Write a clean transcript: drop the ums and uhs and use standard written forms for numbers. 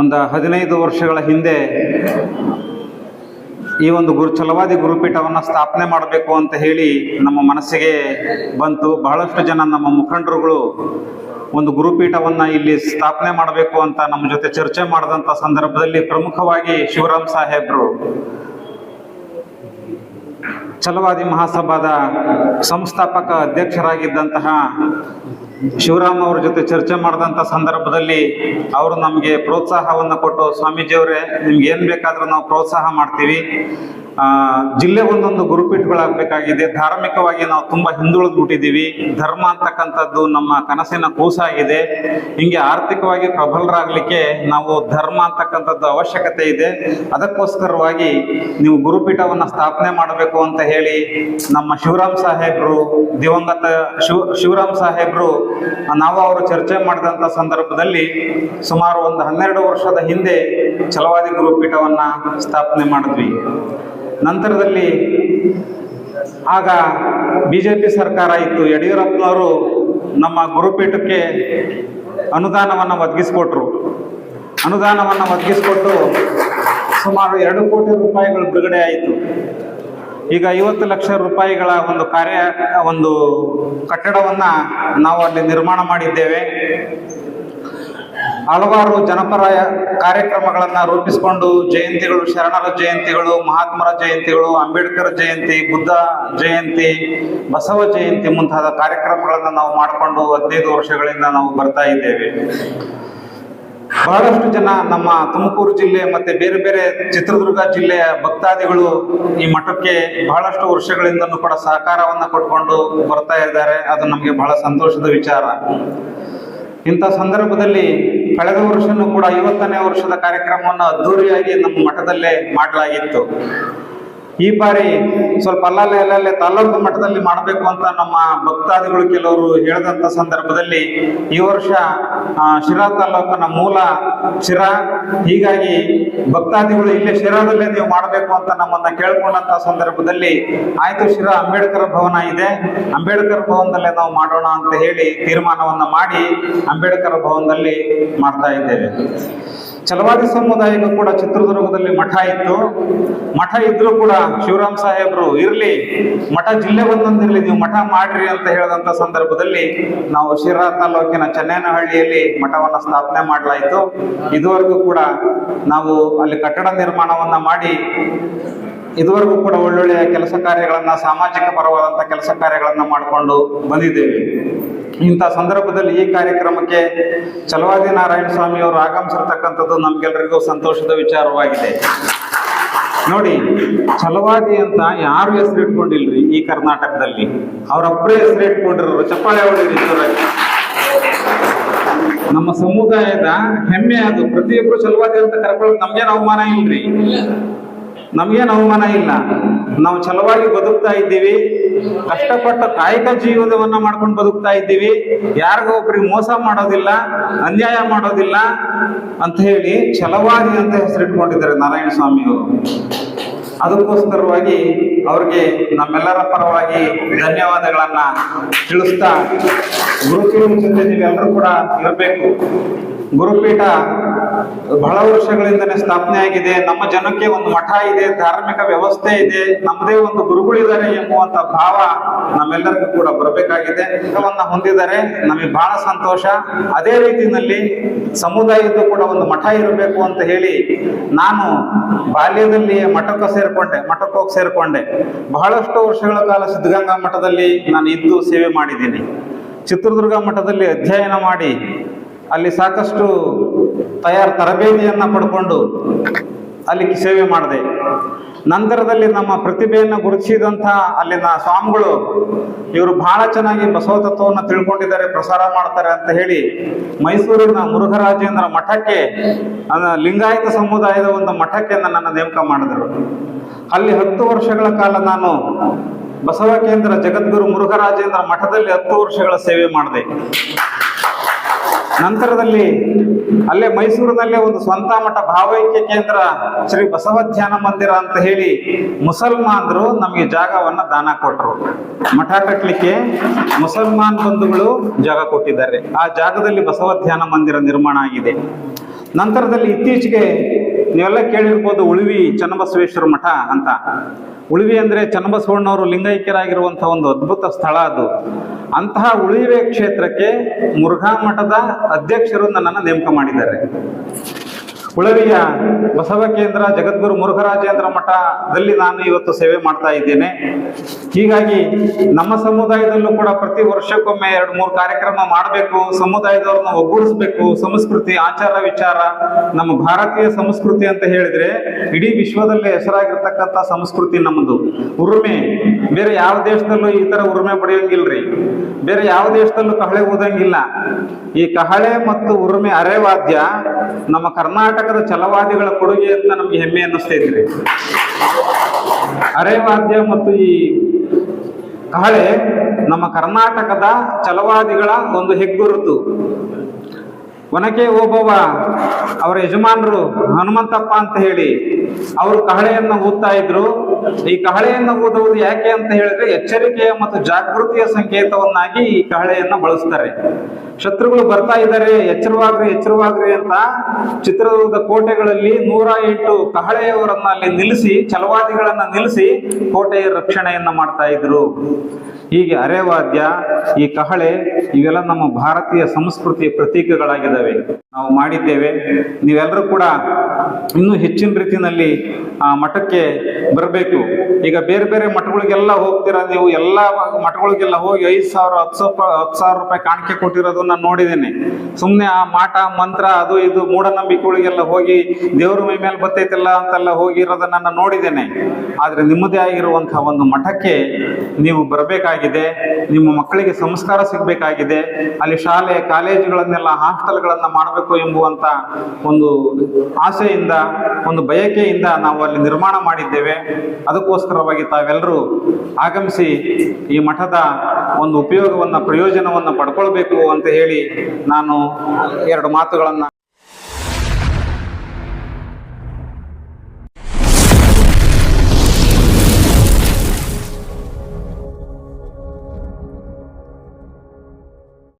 ಒಂದು 15 ವರ್ಷಗಳ ಹಿಂದೆ ಈ ಒಂದು ಛಲವಾದಿ ಗುರುಪೀಠವನ್ನು ಸ್ಥಾಪನೆ ಮಾಡಬೇಕು ಅಂತ ಹೇಳಿ ನಮ್ಮ ಮನಸ್ಸಿಗೆ ಬಂತು. ಬಹಳಷ್ಟು ಜನ ನಮ್ಮ ಮುಖಂಡರುಗಳು ಒಂದು ಗುರುಪೀಠವನ್ನು ಇಲ್ಲಿ ಸ್ಥಾಪನೆ ಮಾಡಬೇಕು ಅಂತ ನಮ್ಮ ಜೊತೆ ಚರ್ಚೆ ಮಾಡಿದಂಥ ಸಂದರ್ಭದಲ್ಲಿ ಪ್ರಮುಖವಾಗಿ ಶಿವರಾಮ್ ಸಾಹೇಬ್ರು ಛಲವಾದಿ ಮಹಾಸಭಾದ ಸಂಸ್ಥಾಪಕ ಅಧ್ಯಕ್ಷರಾಗಿದ್ದಂತಹ ಶಿವರಾಮ್ ಅವ್ರ ಜೊತೆ ಚರ್ಚೆ ಮಾಡಿದಂಥ ಸಂದರ್ಭದಲ್ಲಿ ಅವರು ನಮಗೆ ಪ್ರೋತ್ಸಾಹವನ್ನು ಕೊಟ್ಟು, ಸ್ವಾಮೀಜಿಯವರೇ ನಿಮ್ಗೆ ಏನು ಬೇಕಾದರೂ ನಾವು ಪ್ರೋತ್ಸಾಹ ಮಾಡ್ತೀವಿ, ಜಿಲ್ಲೆ ಒಂದೊಂದು ಗುರುಪೀಠಗಳಾಗಬೇಕಾಗಿದೆ, ಧಾರ್ಮಿಕವಾಗಿ ನಾವು ತುಂಬ ಹಿಂದುಳಿದ್ಬಿಟ್ಟಿದ್ದೀವಿ, ಧರ್ಮ ಅಂತಕ್ಕಂಥದ್ದು ನಮ್ಮ ಕನಸಿನ ಕೂಸಾಗಿದೆ, ಹಿಂಗೆ ಆರ್ಥಿಕವಾಗಿ ಪ್ರಬಲರಾಗಲಿಕ್ಕೆ ನಾವು ಧರ್ಮ ಅಂತಕ್ಕಂಥದ್ದು ಅವಶ್ಯಕತೆ ಇದೆ, ಅದಕ್ಕೋಸ್ಕರವಾಗಿ ನೀವು ಗುರುಪೀಠವನ್ನು ಸ್ಥಾಪನೆ ಮಾಡಬೇಕು ಅಂತ ಹೇಳಿ ನಮ್ಮ ಶಿವರಾಮ್ ಸಾಹೇಬ್ರು, ದಿವಂಗತ ಶಿವರಾಮ್ ಸಾಹೇಬ್ರು ನಾವು ಅವರು ಚರ್ಚೆ ಮಾಡಿದಂಥ ಸಂದರ್ಭದಲ್ಲಿ ಸುಮಾರು ಒಂದು 12 ವರ್ಷದ ಹಿಂದೆ ಛಲವಾದಿ ಗುರುಪೀಠವನ್ನು ಸ್ಥಾಪನೆ ಮಾಡಿದ್ವಿ. ನಂತರದಲ್ಲಿ ಆಗ BJP ಸರ್ಕಾರ ಇತ್ತು. ಯಡಿಯೂರಪ್ಪನವರು ನಮ್ಮ ಗುರುಪೀಠಕ್ಕೆ ಅನುದಾನವನ್ನು ಒದಗಿಸಿಕೊಟ್ಟು ಸುಮಾರು 2 ಕೋಟಿ ರೂಪಾಯಿಗಳು ಬಿಡುಗಡೆ ಆಯಿತು. ಈಗ 50 ಲಕ್ಷ ರೂಪಾಯಿಗಳ ಒಂದು ಕಟ್ಟಡವನ್ನು ನಾವು ಅಲ್ಲಿ ನಿರ್ಮಾಣ ಮಾಡಿದ್ದೇವೆ. ಹಲವಾರು ಜನಪರ ಕಾರ್ಯಕ್ರಮಗಳನ್ನು ರೂಪಿಸಿಕೊಂಡು ಜಯಂತಿಗಳು, ಶರಣರ ಜಯಂತಿಗಳು, ಮಹಾತ್ಮರ ಜಯಂತಿಗಳು, ಅಂಬೇಡ್ಕರ್ ಜಯಂತಿ, ಬುದ್ಧ ಜಯಂತಿ, ಬಸವ ಜಯಂತಿ ಮುಂತಾದ ಕಾರ್ಯಕ್ರಮಗಳನ್ನು ನಾವು ಮಾಡಿಕೊಂಡು 15 ವರ್ಷಗಳಿಂದ ನಾವು ಬರ್ತಾ ಇದ್ದೇವೆ. ಬಹಳಷ್ಟು ಜನ ನಮ್ಮ ತುಮಕೂರು ಜಿಲ್ಲೆ ಮತ್ತೆ ಬೇರೆ ಬೇರೆ ಚಿತ್ರದುರ್ಗ ಜಿಲ್ಲೆಯ ಭಕ್ತಾದಿಗಳು ಈ ಮಠಕ್ಕೆ ಬಹಳಷ್ಟು ವರ್ಷಗಳಿಂದನೂ ಕೂಡ ಸಹಕಾರವನ್ನು ಕೊಟ್ಕೊಂಡು ಬರ್ತಾ ಇದ್ದಾರೆ. ಅದು ನಮಗೆ ಬಹಳ ಸಂತೋಷದ ವಿಚಾರ. ಇಂಥ ಸಂದರ್ಭದಲ್ಲಿ ಕಳೆದ ವರ್ಷನೂ ಕೂಡ 50ನೇ ವರ್ಷದ ಕಾರ್ಯಕ್ರಮವನ್ನು ಅದ್ದೂರಿಯಾಗಿ ನಮ್ಮ ಮಠದಲ್ಲೇ ಮಾಡಲಾಗಿತ್ತು. ಈ ಬಾರಿ ಸ್ವಲ್ಪ ಅಲ್ಲಲ್ಲೇ ತಾಲೂಕು ಮಟ್ಟದಲ್ಲಿ ಮಾಡಬೇಕು ಅಂತ ನಮ್ಮ ಭಕ್ತಾದಿಗಳು ಕೆಲವರು ಹೇಳಿದಂಥ ಸಂದರ್ಭದಲ್ಲಿ ಈ ವರ್ಷ ಶಿರಾ ತಾಲೂಕಿನ ಮೂಲ ಶಿರಾ, ಹೀಗಾಗಿ ಭಕ್ತಾದಿಗಳು ಇಲ್ಲೇ ಶಿರಾದಲ್ಲೇ ನೀವು ಮಾಡಬೇಕು ಅಂತ ನಮ್ಮನ್ನ ಕೇಳ್ಕೊಂಡಂತ ಸಂದರ್ಭದಲ್ಲಿ ಆಯ್ತು, ಶಿರಾ ಅಂಬೇಡ್ಕರ್ ಭವನ ಇದೆ, ಅಂಬೇಡ್ಕರ್ ಭವನದಲ್ಲೇ ನಾವು ಮಾಡೋಣ ಅಂತ ಹೇಳಿ ತೀರ್ಮಾನವನ್ನ ಮಾಡಿ ಅಂಬೇಡ್ಕರ್ ಭವನದಲ್ಲಿ ಮಾಡ್ತಾ ಇದ್ದೇವೆ. ಛಲವಾದಿ ಸಮುದಾಯಕ್ಕೂ ಕೂಡ ಚಿತ್ರದುರ್ಗದಲ್ಲಿ ಮಠ ಇತ್ತು. ಮಠ ಇದ್ರೂ ಕೂಡ ಶಿವರಾಮ್ ಸಾಹೇಬ್ರು ಇರ್ಲಿ, ಮಠ ಜಿಲ್ಲೆ ಒಂದೊಂದಿರ್ಲಿ, ನೀವು ಮಠ ಮಾಡ್ರಿ ಅಂತ ಹೇಳಿದಂತ ಸಂದರ್ಭದಲ್ಲಿ ನಾವು ಶಿರಾ ತಾಲೂಕಿನ ಚನ್ನೇನಹಳ್ಳಿಯಲ್ಲಿ ಮಠವನ್ನ ಸ್ಥಾಪನೆ ಮಾಡಲಾಯಿತು. ಇದುವರೆಗೂ ಕೂಡ ನಾವು ಅಲ್ಲಿ ಕಟ್ಟಡ ನಿರ್ಮಾಣವನ್ನ ಮಾಡಿ ಇದುವರೆಗೂ ಕೂಡ ಒಳ್ಳೊಳ್ಳೆಯ ಕೆಲಸ ಕಾರ್ಯಗಳನ್ನ, ಸಾಮಾಜಿಕ ಪರವಾದಂಥ ಕೆಲಸ ಕಾರ್ಯಗಳನ್ನ ಮಾಡಿಕೊಂಡು ಬಂದಿದ್ದೇವೆ. ಇಂಥ ಸಂದರ್ಭದಲ್ಲಿ ಈ ಕಾರ್ಯಕ್ರಮಕ್ಕೆ ಛಲವಾದಿ ನಾರಾಯಣ ಸ್ವಾಮಿ ಅವರು ಆಗಮಿಸಿರ್ತಕ್ಕಂಥದ್ದು ನಮ್ಗೆಲ್ರಿಗೂ ಸಂತೋಷದ ವಿಚಾರವಾಗಿದೆ. ನೋಡಿ, ಛಲವಾದಿ ಅಂತ ಯಾರು ಹೆಸರಿಟ್ಕೊಂಡಿಲ್ರಿ ಈ ಕರ್ನಾಟಕದಲ್ಲಿ, ಅವರೊಬ್ಬರೇ ಹೆಸರಿಟ್ಕೊಂಡಿರೋರು. ಚಪ್ಪಾಳೆ ಹೊಡೀರಿ ಜೋರಾಗಿ. ನಮ್ಮ ಸಮುದಾಯದ ಹೆಮ್ಮೆ ಅದು. ಪ್ರತಿಯೊಬ್ಬರು ಛಲವಾದಿ ಅಂತ ಕರ್ಕೊಳ್ಳೋದು ನಮ್ಗೇನು ಅವಮಾನ ಇಲ್ರಿ, ನಮ್ಗೇನು ಅವಮಾನ ಇಲ್ಲ. ನಾವು ಛಲವಾಗಿ ಬದುಕ್ತಾ ಇದ್ದೀವಿ, ಕಷ್ಟಪಟ್ಟ ಕಾಯಕ ಜೀವನವನ್ನ ಮಾಡ್ಕೊಂಡು ಬದುಕ್ತಾ ಇದ್ದೀವಿ, ಯಾರಿಗೊಬ್ರಿಗೆ ಮೋಸ ಮಾಡೋದಿಲ್ಲ, ಅನ್ಯಾಯ ಮಾಡೋದಿಲ್ಲ ಅಂತ ಹೇಳಿ ಛಲವಾದಿ ಅಂತ ಹೆಸರಿಟ್ಕೊಂಡಿದ್ದಾರೆ ನಾರಾಯಣ ಸ್ವಾಮಿಯವರು. ಅದಕ್ಕೋಸ್ಕರವಾಗಿ ಅವ್ರಿಗೆ ನಮ್ಮೆಲ್ಲರ ಪರವಾಗಿ ಧನ್ಯವಾದಗಳನ್ನ ತಿಳಿಸ್ತಾ, ಗುರುಪೀಠದ ಜೊತೆ ನೀವೆಲ್ಲರೂ ಕೂಡ ಇರಬೇಕು. ಗುರುಪೀಠ ಬಹಳ ವರ್ಷಗಳಿಂದನೇ ಸ್ಥಾಪನೆ ಆಗಿದೆ. ನಮ್ಮ ಜನಕ್ಕೆ ಒಂದು ಮಠ ಇದೆ, ಧಾರ್ಮಿಕ ವ್ಯವಸ್ಥೆ ಇದೆ, ನಮ್ಮದೇ ಒಂದು ಗುರುಗಳಿದ್ದಾರೆ ಎಂಬುವಂತ ಭಾವ ನಮ್ಮೆಲ್ಲರಿಗೂ ಕೂಡ ಬರಬೇಕಾಗಿದೆ. ಹೊಂದಿದ್ದಾರೆ, ನಮಗೆ ಬಹಳ ಸಂತೋಷ. ಅದೇ ರೀತಿಯಲ್ಲಿ ಸಮುದಾಯದ್ದು ಕೂಡ ಒಂದು ಮಠ ಇರಬೇಕು ಅಂತ ಹೇಳಿ ನಾನು ಬಾಲ್ಯದಲ್ಲಿ ಮಠಕ್ಕೆ ಹೋಗಿ ಸೇರ್ಕೊಂಡೆ. ಬಹಳಷ್ಟು ವರ್ಷಗಳ ಕಾಲ ಸಿದ್ಧಗಂಗಾ ಮಠದಲ್ಲಿ ನಾನು ಇದ್ದು ಸೇವೆ ಮಾಡಿದ್ದೀನಿ. ಚಿತ್ರದುರ್ಗ ಮಠದಲ್ಲಿ ಅಧ್ಯಯನ ಮಾಡಿ ಅಲ್ಲಿ ಸಾಕಷ್ಟು ತರಬೇತಿಯನ್ನ ಪಡ್ಕೊಂಡು ಅಲ್ಲಿ ಸೇವೆ ಮಾಡಿದೆ. ನಂತರದಲ್ಲಿ ನಮ್ಮ ಪ್ರತಿಭೆಯನ್ನು ಗುರುತಿಸಿದಂಥ ಅಲ್ಲಿನ ಸ್ವಾಮಿಗಳು ಇವರು ಬಹಳ ಚೆನ್ನಾಗಿ ಬಸವ ತತ್ವವನ್ನು ತಿಳ್ಕೊಂಡಿದ್ದಾರೆ, ಪ್ರಸಾರ ಮಾಡ್ತಾರೆ ಅಂತ ಹೇಳಿ ಮೈಸೂರಿನ ಮುರುಘರಾಜೇಂದ್ರ ಮಠಕ್ಕೆ, ಲಿಂಗಾಯತ ಸಮುದಾಯದ ಒಂದು ಮಠಕ್ಕೆ ನನ್ನನ್ನು ನೇಮಕ ಮಾಡಿದರು. ಅಲ್ಲಿ 10 ವರ್ಷಗಳ ಕಾಲ ನಾನು ಬಸವ ಕೇಂದ್ರ ಜಗದ್ಗುರು ಮುರುಘರಾಜೇಂದ್ರ ಮಠದಲ್ಲಿ 10 ವರ್ಷಗಳ ಸೇವೆ ಮಾಡಿದೆ. ನಂತರದಲ್ಲಿ ಅಲ್ಲೇ ಮೈಸೂರಿನಲ್ಲೇ ಒಂದು ಸ್ವಂತ ಮಠ, ಭಾವೈಕ್ಯ ಕೇಂದ್ರ ಶ್ರೀ ಬಸವ ಧ್ಯಾನ ಮಂದಿರ ಅಂತ ಹೇಳಿ ಮುಸಲ್ಮಾನರು ನಮಗೆ ಜಾಗವನ್ನ ದಾನ ಕೊಟ್ಟರು. ಮಠ ಕಟ್ಟಲಿಕ್ಕೆ ಮುಸಲ್ಮಾನ್ ಬಂಧುಗಳು ಜಾಗ ಕೊಟ್ಟಿದ್ದಾರೆ. ಆ ಜಾಗದಲ್ಲಿ ಬಸವ ಧ್ಯಾನ ಮಂದಿರ ನಿರ್ಮಾಣ ಆಗಿದೆ. ನಂತರದಲ್ಲಿ ಇತ್ತೀಚೆಗೆ ನೀವೆಲ್ಲ ಕೇಳಿರ್ಬೋದು ಉಳಿವಿ ಚನ್ನಬಸವೇಶ್ವರ ಮಠ ಅಂತ. ಉಳಿವಿ ಅಂದರೆ ಚನ್ನಬಸವಣ್ಣವರು ಲಿಂಗೈಕ್ಯರಾಗಿರುವಂಥ ಒಂದು ಅದ್ಭುತ ಸ್ಥಳ ಅದು. ಅಂತಹ ಉಳಿವೆ ಕ್ಷೇತ್ರಕ್ಕೆ ಮುರುಘಾ ಮಠದ ಅಧ್ಯಕ್ಷರು ನನ್ನನ್ನು ನೇಮಕ ಮಾಡಿದ್ದಾರೆ. ಉಳವಿಯ ಬಸವ ಕೇಂದ್ರ ಜಗದ್ಗುರು ಮುರುಘರಾಜೇಂದ್ರ ಮಠದಲ್ಲಿ ನಾನು ಇವತ್ತು ಸೇವೆ ಮಾಡ್ತಾ ಇದ್ದೇನೆ. ಹೀಗಾಗಿ ನಮ್ಮ ಸಮುದಾಯದಲ್ಲೂ ಕೂಡ ಪ್ರತಿ ವರ್ಷಕ್ಕೊಮ್ಮೆ 2-3 ಕಾರ್ಯಕ್ರಮ ಮಾಡಬೇಕು, ಸಮುದಾಯದವ್ರನ್ನ ಒಗ್ಗೂಡಿಸ್ಬೇಕು. ಸಂಸ್ಕೃತಿ, ಆಚಾರ, ವಿಚಾರ, ನಮ್ಮ ಭಾರತೀಯ ಸಂಸ್ಕೃತಿ ಅಂತ ಹೇಳಿದ್ರೆ ಇಡೀ ವಿಶ್ವದಲ್ಲೇ ಹೆಸರಾಗಿರ್ತಕ್ಕಂಥ ಸಂಸ್ಕೃತಿ ನಮ್ಮದು. ಉರುಮೆ ಬೇರೆ ಯಾವ ದೇಶದಲ್ಲೂ ಈ ತರ ಉರುಮೆ ಪಡೆಯೋಂಗಿಲ್ರಿ. ಬೇರೆ ಯಾವ ದೇಶದಲ್ಲೂ ಕಹಳೆ ಊದಂಗಿಲ್ಲ. ಈ ಕಹಳೆ ಮತ್ತು ಉರುಮೆ ಅರೆವಾದ್ಯ ನಮ್ಮ ಕರ್ನಾಟಕದ ಛಲವಾದಿಗಳ ಕೊಡುಗೆ ಅಂತ ನಮ್ಗೆ ಹೆಮ್ಮೆ ಅನ್ನಿಸ್ತೈತ್ರಿ. ಅರೆವಾದ್ಯ ಮತ್ತು ಈ ಕಹಳೆ ನಮ್ಮ ಕರ್ನಾಟಕದ ಛಲವಾದಿಗಳ ಒಂದು ಹೆಗ್ಗುರುತು. ಒನಕೆ ಓಬವ್ವ ಅವರ ಯಜಮಾನರು ಹನುಮಂತಪ್ಪ ಅಂತ ಹೇಳಿ ಅವರು ಕಹಳೆಯನ್ನ ಊದ್ತಾ ಇದ್ರು. ಈ ಕಹಳೆಯನ್ನ ಊದುವುದು ಯಾಕೆ ಅಂತ ಹೇಳಿದ್ರೆ ಎಚ್ಚರಿಕೆಯ ಮತ್ತು ಜಾಗೃತಿಯ ಸಂಕೇತವನ್ನಾಗಿ ಈ ಕಹಳೆಯನ್ನ ಬಳಸ್ತಾರೆ. ಶತ್ರುಗಳು ಬರ್ತಾ ಇದ್ದಾರೆ, ಎಚ್ಚರವಾಗ್ರಿ ಅಂತ ಚಿತ್ರದುರ್ಗದ ಕೋಟೆಗಳಲ್ಲಿ 108 ಕಹಳೆಯವರನ್ನ ಅಲ್ಲಿ ನಿಲ್ಲಿಸಿ, ಛಲವಾದಿಗಳನ್ನ ನಿಲ್ಲಿಸಿ ಕೋಟೆಯ ರಕ್ಷಣೆಯನ್ನ ಮಾಡ್ತಾ ಇದ್ರು. ಹೀಗೆ ಅರೆವಾದ್ಯ, ಈ ಕಹಳೆ ಇವೆಲ್ಲ ನಮ್ಮ ಭಾರತೀಯ ಸಂಸ್ಕೃತಿಯ ಪ್ರತೀಕಗಳಾಗಿದ್ದಾವೆ. ನಾವು ಮಾಡಿದ್ದೇವೆ. ನೀವೆಲ್ಲರೂ ಕೂಡ ಇನ್ನೂ ಹೆಚ್ಚಿನ ರೀತಿಯಲ್ಲಿ ಆ ಮಠಕ್ಕೆ ಬರಬೇಕು. ಈಗ ಬೇರೆ ಬೇರೆ ಮಠಗಳಿಗೆಲ್ಲ ಹೋಗ್ತೀರಾ ನೀವು. ಎಲ್ಲ ಮಠಗಳಿಗೆಲ್ಲ ಹೋಗಿ 5,000 10,000 ರೂಪಾಯಿ ಕಾಣಿಕೆ ಕೊಟ್ಟಿರೋದು ನಾನು ನೋಡಿದ್ದೇನೆ. ಸುಮ್ಮನೆ ಆ ಮಾಟ ಮಂತ್ರ ಅದು ಇದು ಮೂಢನಂಬಿಕೆಗಳಿಗೆಲ್ಲ ಹೋಗಿ ದೇವ್ರ ಮೈ ಮೇಲೆ ಬರ್ತೈತಿಲ್ಲ ಅಂತೆಲ್ಲ ಹೋಗಿರೋದನ್ನ ನಾನು ನೋಡಿದ್ದೇನೆ. ಆದ್ರೆ ನಿಮ್ಮದೇ ಆಗಿರುವಂತಹ ಒಂದು ಮಠಕ್ಕೆ ನೀವು ಬರಬೇಕಾಗಿದೆ. ನಿಮ್ಮ ಮಕ್ಕಳಿಗೆ ಸಂಸ್ಕಾರ ಸಿಗಬೇಕಾಗಿದೆ. ಅಲ್ಲಿ ಶಾಲೆ ಕಾಲೇಜುಗಳನ್ನೆಲ್ಲ ಹಾಸ್ಟೆಲ್ಗಳನ್ನ ಮಾಡಬೇಕು ಎಂಬುವಂತ ಒಂದು ಆಸೆಯಿಂದ, ಒಂದು ಬಯಕೆಯಿಂದ ನಾವು ಅಲ್ಲಿ ನಿರ್ಮಾಣ ಮಾಡಿದ್ದೇವೆ. ಅದಕ್ಕೋಸ್ಕರವಾಗಿ ತಾವೆಲ್ಲರೂ ಆಗಮಿಸಿ ಈ ಮಠದ ಒಂದು ಪ್ರಯೋಜನವನ್ನು ಪಡ್ಕೊಳ್ಬೇಕು ಅಂತ ಹೇಳಿ ನಾನು 2 ಮಾತುಗಳನ್ನ